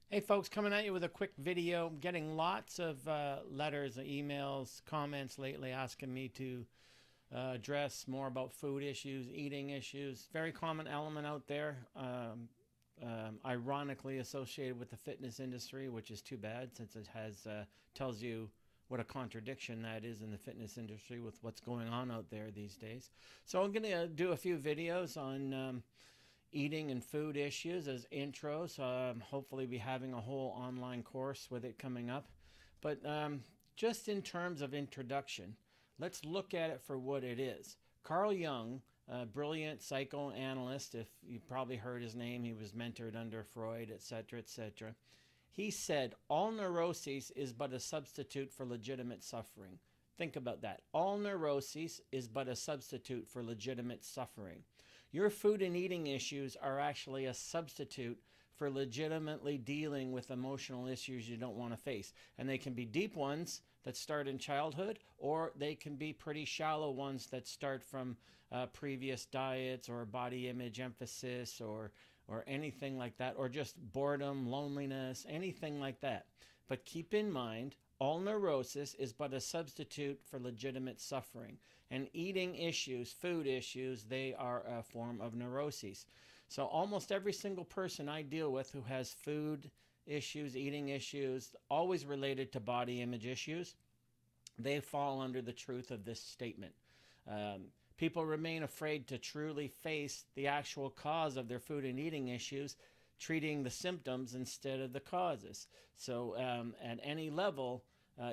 Hey folks, coming at you with a quick video. I'm getting lots of letters, emails, comments lately asking me to address more about food issues, eating issues. Very common element out there, ironically associated with the fitness industry, which is too bad since it has tells you what a contradiction that is in the fitness industry with what's going on out there these days. So I'm going to do a few videos on eating and food issues as intros. Hopefully, be having a whole online course with it coming up. But just in terms of introduction, let's look at it for what it is. Carl Jung, a brilliant psychoanalyst, if you probably heard his name, he was mentored under Freud, etc., etc. He said, all neuroses is but a substitute for legitimate suffering. Think about that. All neuroses is but a substitute for legitimate suffering. Your food and eating issues are actually a substitute for legitimately dealing with emotional issues you don't want to face. And they can be deep ones that start in childhood, or they can be pretty shallow ones that start from previous diets or body image emphasis or anything like that, or just boredom, loneliness, anything like that. But keep in mind, all neurosis is but a substitute for legitimate suffering. And eating issues, food issues, they are a form of neuroses. So almost every single person I deal with who has food issues, eating issues, always related to body image issues, they fall under the truth of this statement. People remain afraid to truly face the actual cause of their food and eating issues, treating the symptoms instead of the causes. So at any level,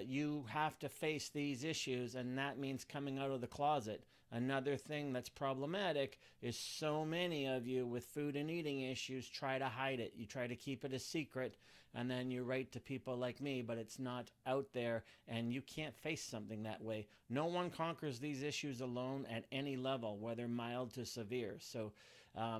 you have to face these issues, and that means coming out of the closet. Another thing that's problematic is so many of you with food and eating issues try to hide it. You try to keep it a secret, and then you write to people like me, but it's not out there, and you can't face something that way. No one conquers these issues alone at any level, whether mild to severe. So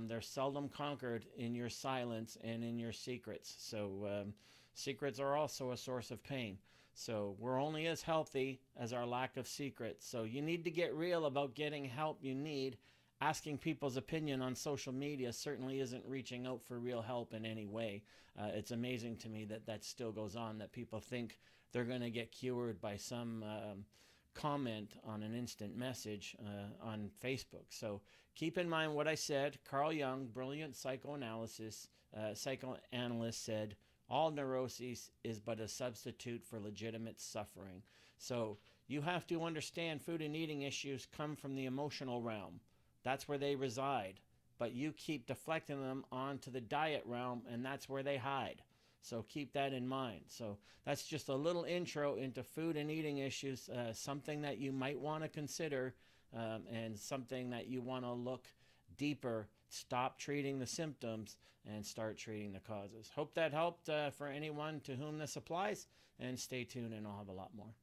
they're seldom conquered in your silence and in your secrets. So secrets are also a source of pain. So we're only as healthy as our lack of secrets. So you need to get real about getting help you need. Asking people's opinion on social media certainly isn't reaching out for real help in any way. It's amazing to me that that still goes on, that people think they're going to get cured by some comment on an instant message on Facebook. So keep in mind what I said. Carl Jung, brilliant psychoanalyst, said, all neuroses is but a substitute for legitimate suffering. So you have to understand food and eating issues come from the emotional realm. That's where they reside. But you keep deflecting them onto the diet realm, and that's where they hide. So keep that in mind. So that's just a little intro into food and eating issues, something that you might want to consider, and something that you want to look deeper. Stop treating the symptoms and start treating the causes. Hope that helped for anyone to whom this applies, and stay tuned and I'll have a lot more.